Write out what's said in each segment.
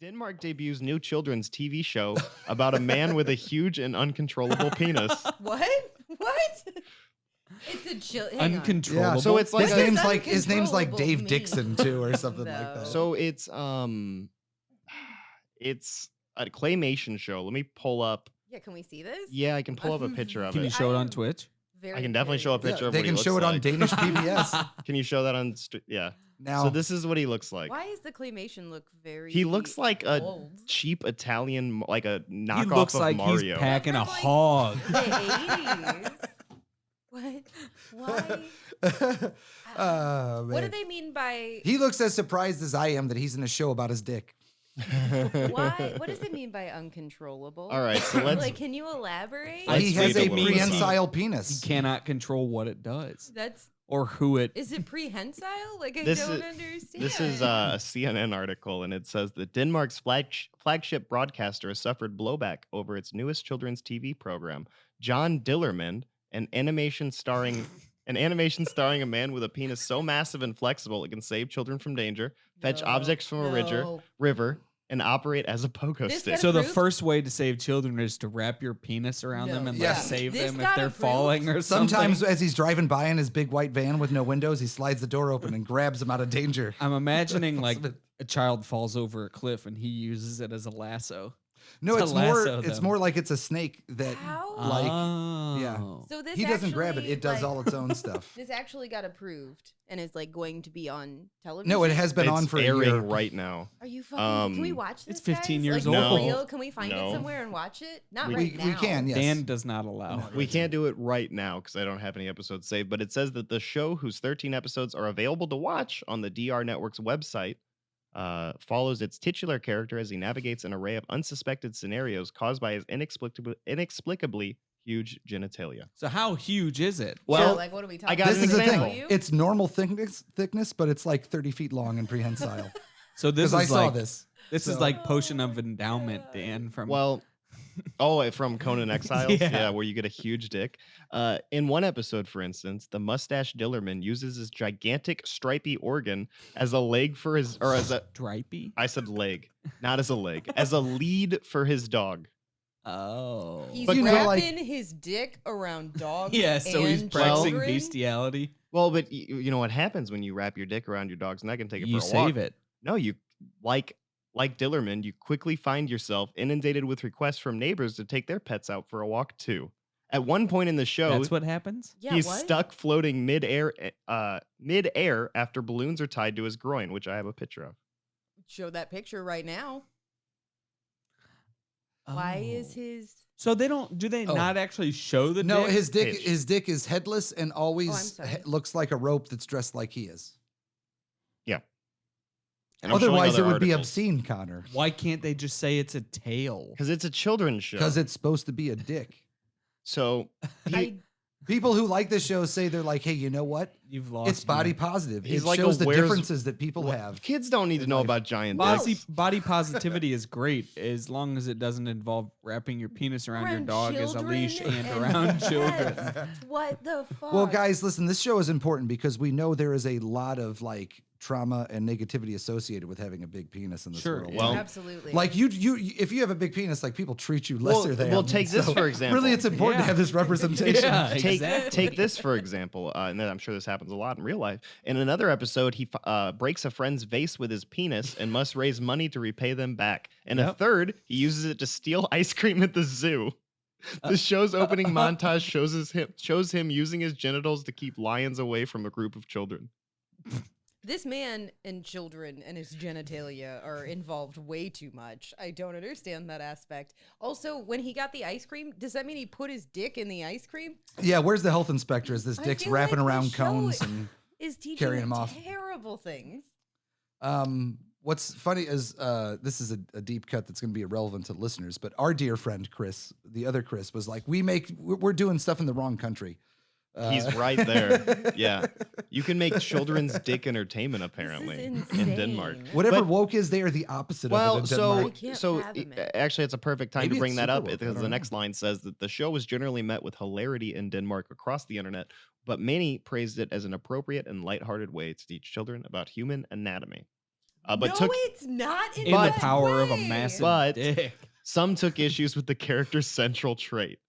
Denmark debuts new children's TV show about a man with a huge and uncontrollable penis. What? What? It's a hang on. Uncontrollable. Yeah, so it's like his name's like Dave mean, Dixon too, or something like that. So it's a claymation show. Let me pull up. Yeah, can we see this? Yeah, I can pull up a picture of Can you it. show it on Twitch? I can definitely show a picture of they what he can looks show it on like. Danish PBS. Can you show that on? Yeah. Now, So this is what he looks like. Why does the claymation look very? He looks like a old? cheap Italian, like a knockoff He looks of like Mario. he's packing a Looks like hog. The 80s. What? Why? oh, What do man. they mean by He looks as surprised as I am that he's in a show about his dick. why? What does it mean by uncontrollable? All right, so let's. Like, can you elaborate? He has wait a a little bit. prehensile He penis. cannot control what it does That's or who it. is it prehensile? Like I This don't is- understand. This is a CNN article, and it says that Denmark's flagship broadcaster has suffered blowback over its newest children's TV program. John Dillermand, an animation starring a man with a penis so massive and flexible it can save children from danger, fetch No, objects from a no. river, and operate as a pogo This stick. got So the approved? first way to save children is to wrap your penis around them No. and Yeah. like save This them if got they're approved? falling or something. Sometimes as he's driving by in his big white van with no windows, he slides the door open and grabs him out of danger. I'm imagining like a child falls over a cliff and he uses it as a lasso. No, To it's more lasso it's them. more like it's a snake that How? Like, yeah. Oh. So this he doesn't grab it. actually, It does like, all its own stuff. This actually got approved and is like going to be on television. No, it has been on It's for a airing year. right now. Are you fucking? Can we Um, watch this? it's 15 guys? years like, old. for real? Can we find No. it somewhere and watch it? Not We- right now. We can, yes. Dan does not allow. We can't do it right now because I don't have any episodes saved, but it says that the show, whose 13 episodes are available to watch on the DR Network's website, follows its titular character as he navigates an array of unsuspected scenarios caused by his inexplicably huge genitalia. So how huge is it? Well, so, like, what are we talking I got This an is the example. thing. It's normal thickness, but it's like 30 feet long and prehensile. So this Because is I saw like this. this is so- like potion of endowment, Dan. From Well, from Conan Exiles? Yeah. Yeah, where you get a huge dick. In one episode, for instance, the mustache Dillerman uses his gigantic stripy organ as a leg for his, or as a, stripey. I said leg, not as a leg, as a lead for his dog. Oh. He's But wrapping his dick around dogs. Yeah, so he's and practicing children? bestiality. Well, but you know what happens when you wrap your dick around your dog's neck and take it You for a walk? save it. No, you like Dillerman, you quickly find yourself inundated with requests from neighbors to take their pets out for a walk too. At one point in the show, That's what happens. Yeah, he's what? stuck floating midair after balloons are tied to his groin, which I have a picture of. Show that picture right now. Why is Oh. his? So they don't? Do they Oh. not actually show the? No, dick? Pitch. his dick is headless and always sorry. looks like a rope that's dressed like he is. And I'm showing Otherwise, it other would be articles. obscene, Connor. Why can't they just say it's a tail? Because it's a children's show. Because it's supposed to be a dick. So People who like this show say they're like, hey, you know what? You've lost. It's body me. positive. He's It like a shows the where's- differences that people have. kids don't need to in know life. about giant Body, dicks. body positivity is great as long as it doesn't involve wrapping your penis around your dog as a leash children and around pets. children. What the fuck? Well, guys, listen, this show is important because we know there is a lot of like trauma and negativity associated with having a big penis in this Sure, world. well- absolutely. Like you, if you have a big penis, like people treat you lesser than. well, take this for example. Really, it's important Yeah. to have this representation. Yeah. Take Exactly. this for example, and then I'm sure this happens a lot in real life. In another episode, he breaks a friend's vase with his penis and must raise money to repay them back. In a Yep. third, he uses it to steal ice cream at the zoo. The show's opening montage shows him using his genitals to keep lions away from a group of children. This man and children and his genitalia are involved way too much. I don't understand that aspect. Also, when he got the ice cream, does that mean he put his dick in the ice cream? Yeah, where's the health inspector? As this I dick's feel wrapping like the around show cones and Is teaching Carrying him off. terrible things. what's funny is this is a deep cut that's going to be irrelevant to listeners, but our dear friend Chris, the other Chris, was like, we're doing stuff in the wrong country. He's right there. Yeah. You can make children's dick entertainment apparently in insane. Denmark. Whatever But- woke is, they are the opposite of Well, it in so Denmark. I can't so fathom it. actually, it's a perfect time Maybe to bring it's that super up woke, I because don't the know. next line says that the show was generally met with hilarity in Denmark across the internet, but many praised it as an appropriate and lighthearted way to teach children about human anatomy. but no, took it's not in, In the that power of a way. massive But- dick. some took issues with the character's central trait.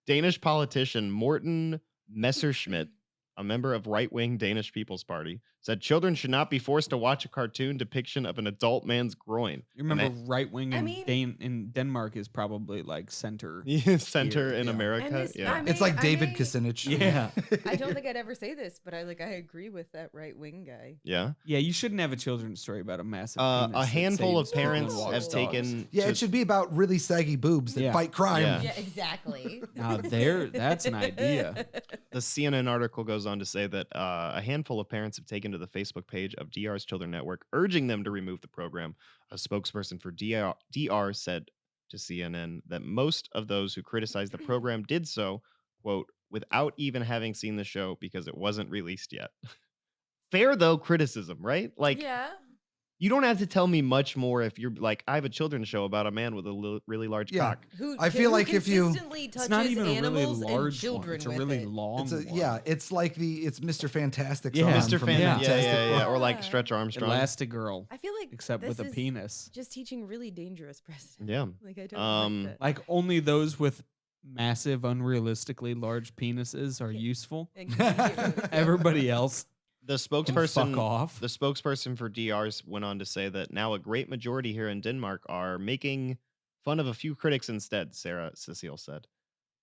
Danish politician Morten Messerschmidt, a member of right-wing Danish People's Party, said children should not be forced to watch a cartoon depiction of an adult man's groin. You remember right wing I in mean- in Denmark is probably like center. Center Here, in yeah. America. And this- yeah. I It's may- like I David may- Kucinich. Yeah. I don't think I'd ever say this, but I agree with that right wing guy. Yeah. Yeah, you shouldn't have a children's story about a massive A penis that handful of saves people and parents walks have dogs. taken. Yeah, to- it should be about really saggy boobs that Yeah. fight crime. Yeah. Yeah, exactly. Now that's an idea. The CNN article goes on to say that a handful of parents have taken to the Facebook page of DR's Children Network, urging them to remove the program. A spokesperson for DR said to CNN that most of those who criticized the program did so, quote, without even having seen the show because it wasn't released yet. Fair, though, criticism, right? Like, yeah. you don't have to tell me much more if you're like, I have a children's show about a man with a really large Yeah. cock. I feel like if you- consistently It's not touches even a really animals and large one. children It's a with really it. long It's a, one. yeah, it's like it's Mr. Fantastic's Yeah. arm Mr. from Fan, yeah, Fantastic yeah, Four. or like Yeah. Stretch Armstrong. Elastigirl, I feel like except with this a is penis. just teaching really dangerous precedent. Yeah. Like I don't Um, like that. Like only those with massive, unrealistically large penises are useful. Everybody else The can spokesperson fuck off. The spokesperson for DRs went on to say that now a great majority here in Denmark are making fun of a few critics instead, Sarah Cecile said.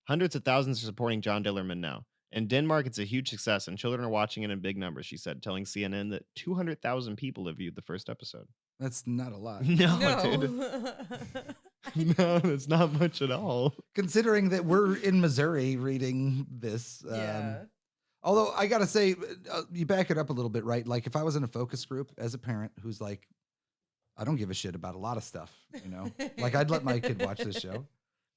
Hundreds of thousands are supporting John Dillerman now. In Denmark, it's a huge success, and children are watching it in big numbers, she said, telling CNN that 200,000 people have viewed the first episode. That's not a lot. No, no. dude. No, it's not much at all. Considering that we're in Missouri reading this. Yeah. Although I gotta say, you back it up a little bit, right? Like if I was in a focus group as a parent who's like, I don't give a shit about a lot of stuff, you know. Like I'd let my kid watch this show,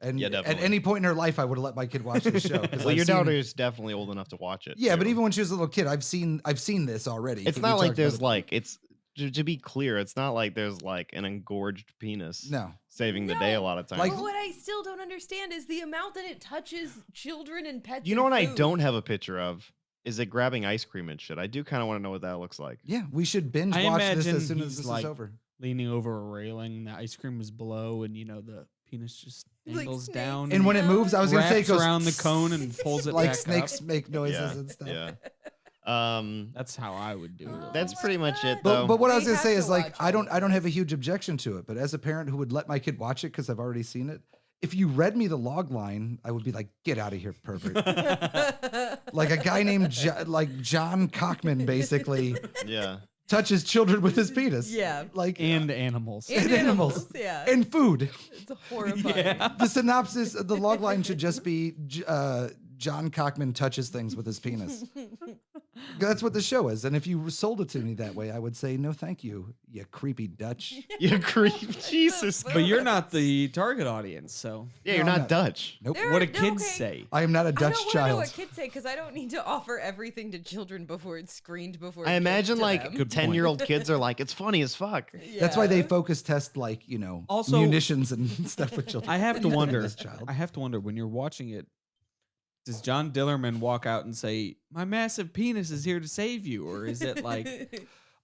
and Yeah, at definitely. any point in her life, I would have let my kid watch this show. 'cause Well, I've your seen- daughter is definitely old enough to watch it. Yeah, but too. even when she was a little kid, I've seen this already. it's We not talked like about there's it. like it's to be clear, it's not like there's like an engorged penis No. saving the day a No. lot of times. Like- But what I still don't understand is the amount that it touches children and pets. You know and what I food. don't have a picture of? Is it grabbing ice cream and shit? I do kind of want to know what that looks like. Yeah, we should binge I watch this imagine as soon as he's this like- is over. Leaning over a railing, the ice cream is below, and the penis just Like angles snakes. down. And when it moves, I was gonna say it wraps goes around the cone and pulls it like back snakes up. make noises Yeah, and stuff. yeah. That's how I would do it. That's Oh pretty my much it, God. though. But what I We was gonna have say to is like watch I don't all of have a this. huge objection to it, but as a parent who would let my kid watch it because I've already seen it, if you read me the log line, I would be like, "Get out of here, pervert!" Like a guy named John Cockman basically Yeah. touches children with his penis. Yeah. like And animals. And animals. Yeah. and food. It's horrifying. Yeah. The synopsis, the log line should just be John Cockman touches things with his penis. That's what the show is. And if you sold it to me that way, I would say, no, thank you, you creepy Dutch. You creep. Jesus. But you're not the target audience, so Yeah, you're No, I'm not not. Dutch. Nope. There- what do no, kids okay. say? I am not a I Dutch don't want to know child. what kids say because I don't need to offer everything to children before it's screened before. I it gets imagine to like them. Good point. 10-year-old kids are like, it's funny as fuck. That's why they Yeah. focus test like, Also- munitions and stuff with children. I have to wonder. This child. I have to wonder when you're watching it. Does John Dillerman walk out and say, "My massive penis is here to save you," or is it like,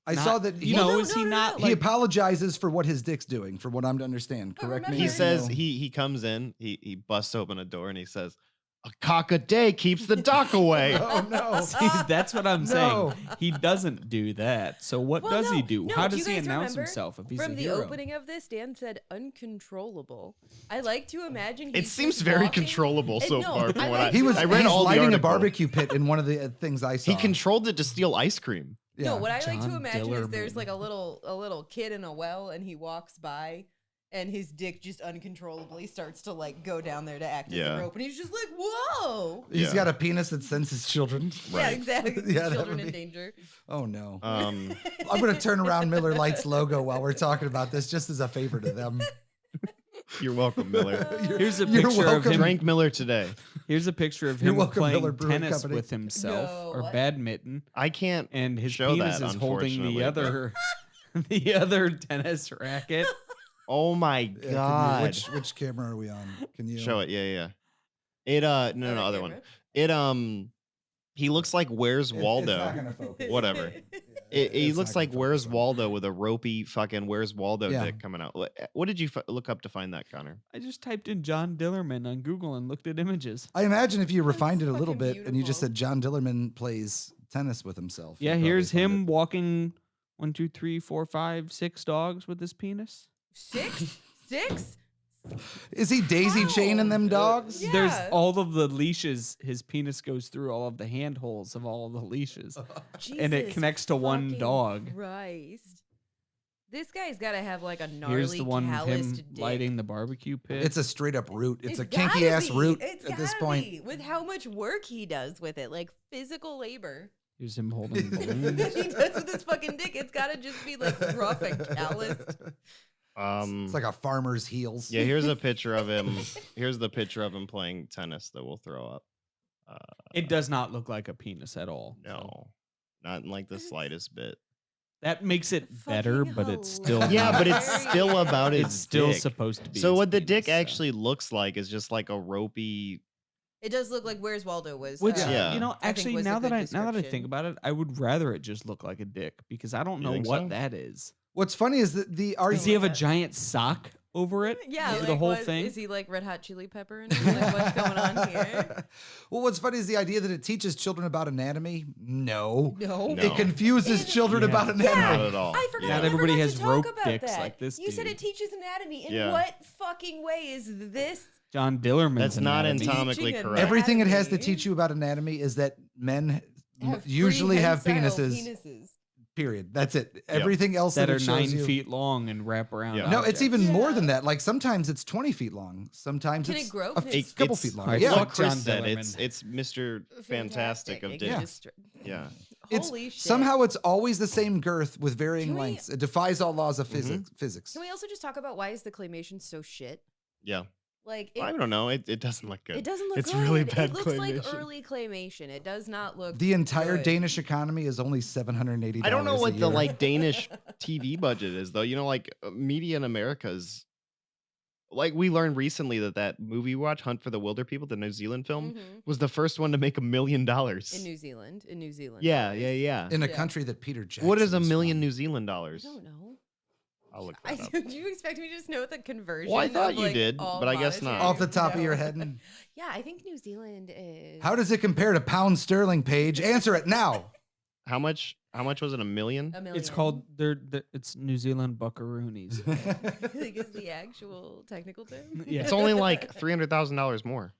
I not- saw that you know, no, is he no, not no. he like? apologizes for what his dick's doing, for what I'm to understand. But Correct me. He remember- says No. he comes in, he busts open a door and he says, "A cock a day keeps the dock away." Oh no. See, that's what I'm No. saying. He doesn't do that. So what Well, does he no, do? no, How do does you he guys announce remember himself if he's From a the hero? opening of this, Dan said uncontrollable. I like to imagine It he's seems just very walking- controllable and so no, far from I what like I to He was I read he's all the lighting a article. barbecue pit in one of the things I saw. He controlled it to steal ice cream. No, what I like to John imagine is there's Dillerman. like a little kid in a well, and he walks by, and his dick just uncontrollably starts to like go down there to act as Yeah. a rope, and he's just like, "Whoa!" He's Yeah. got a penis that senses children. Yeah, Right. exactly. Yeah, that Children would in be- danger. Oh no. Um, I'm gonna turn around Miller Lite's logo while we're talking about this, just as a favor to them. you're welcome, Miller. Here's a You're picture of welcome. him. Drank Miller today. Here's a picture of You're him welcome, Miller playing Brewing tennis Company. with himself No, or what? badminton, I can't. and his Show penis that, is holding unfortunately, the but- other, the other tennis racket. Oh my Yeah, can you- god. which camera are we on? Can you Show it. Yeah, yeah. It no, other one. camera? It he looks like Where's It's Waldo. not gonna focus. Whatever. Yeah. He It's looks not gonna like Where's focus on. Waldo with a ropey fucking Where's Waldo Yeah. dick coming out. What did you look up to find that, Connor? I just typed in John Dillerman on Google and looked at images. I imagine if you refined it a little fucking bit and you just beautiful. said John Dillerman plays tennis with himself. Yeah, you'd probably here's find him it. walking 1, 2, 3, 4, 5, 6 dogs with his penis. 6? 6? Is he daisy chaining them dogs? Yeah. There's all of the leashes. His penis goes through all of the handholds of all of the leashes. And it Jesus connects to one fucking dog. Christ. This guy's got to have like a Here's gnarly, the one of him calloused dick. lighting the barbecue pit. It's a straight up root. It's a gotta kinky ass be. root It's at this gotta point. be, with how much work he does with it, like physical labor. Here's him holding That balloons. he does with his fucking dick. It's got to just be like rough and calloused. It's like a farmer's heels. Yeah, here's a picture of him. Here's the picture of him playing tennis that we'll throw up. It does not look like a penis at all. No, not in like the slightest bit. That makes it better, Fucking but it's still Yeah, not- but it's still about his it's still dick. supposed to be. So his what the penis, dick so. actually looks like is just like a ropey. It does look like Where's Waldo was. Which Yeah. you know, I think actually, was a now good that I think description. about it, I would rather it just look like a dick because I don't You know think what so? that is. What's funny is that the Does he have a that. giant sock over it? Yeah, the like, whole what- thing. Is he like Red Hot Chili Pepper? And like, what's going on here? Well, what's funny is the idea that it teaches children about anatomy. No. No. No. It confuses children Yeah. about anatomy. Not at all. I forgot. Yeah. Not I everybody forgot has to talk rope about dicks that. like this You said dude. it teaches anatomy. In Yeah. what fucking way is this? John Dillerman. That's not anatomy. anatomically Teaching correct. Everything it has to Anatomy. teach you about anatomy is that men Have usually have prehensile penises. Period. That's it. Everything else that that are it 9 shows you. feet long and wrap around. Yeah. No, it's objects. even more Yeah. than that. Like sometimes it's 20 feet long. Sometimes Can it's it grow? a Can it- couple It's- feet long. Alright, Yeah. What fuck Chris John said, Dillerman. it's Mr. Fantastic of It dick. can Yeah. just- Yeah. It's Holy shit. somehow it's always the same girth with varying Can we- lengths. It defies all laws of Mhm. physics. Can we also just talk about why is the claymation so shit? Yeah. Like I don't know. It doesn't look good. it doesn't look It's good. really bad It looks like claymation. early claymation. It does not look The entire good. Danish economy is only $780. I don't know a what the year. like Danish TV budget is though. You know, like media in America's. Like we learned recently that movie we watched, Hunt for the Wilder People, the New Zealand film, Mhm. was the first one to make $1 million. in New Zealand. In New Zealand. Yeah, always. yeah. in a Yeah. country that Peter Jackson What is $1 is million from. New Zealand I dollars? don't know. I'll look that up. Do you expect me to just know the conversion? Well, I thought of, you like, did, all but I guess not. monetary- Off the top of your No. head? Yeah, I think New Zealand is. How does it compare to pound sterling, Paige? Answer it now. How much? How much was it? $1 million? A million? It's called it's New Zealand buckaroonies. I think is the actual technical term. Yeah. It's only like $300,000 more.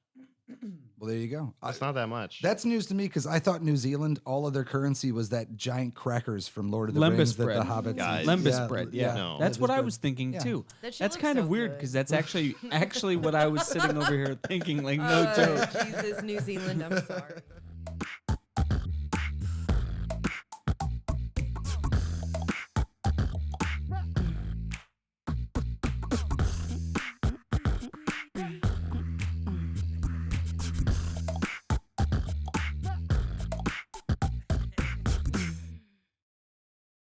Well, there you go. It's not that much. That's news to me because I thought New Zealand, all of their currency was that giant crackers from Lord of the Lembas Rings that the bread. hobbits. Guys. Lembas bread, yeah. No. That's what Lembas I bread. was thinking Yeah. too. That shit That's looks kind of so weird good. because that's actually what I was sitting over here thinking. Like, no joke. Jesus, New Zealand, I'm sorry.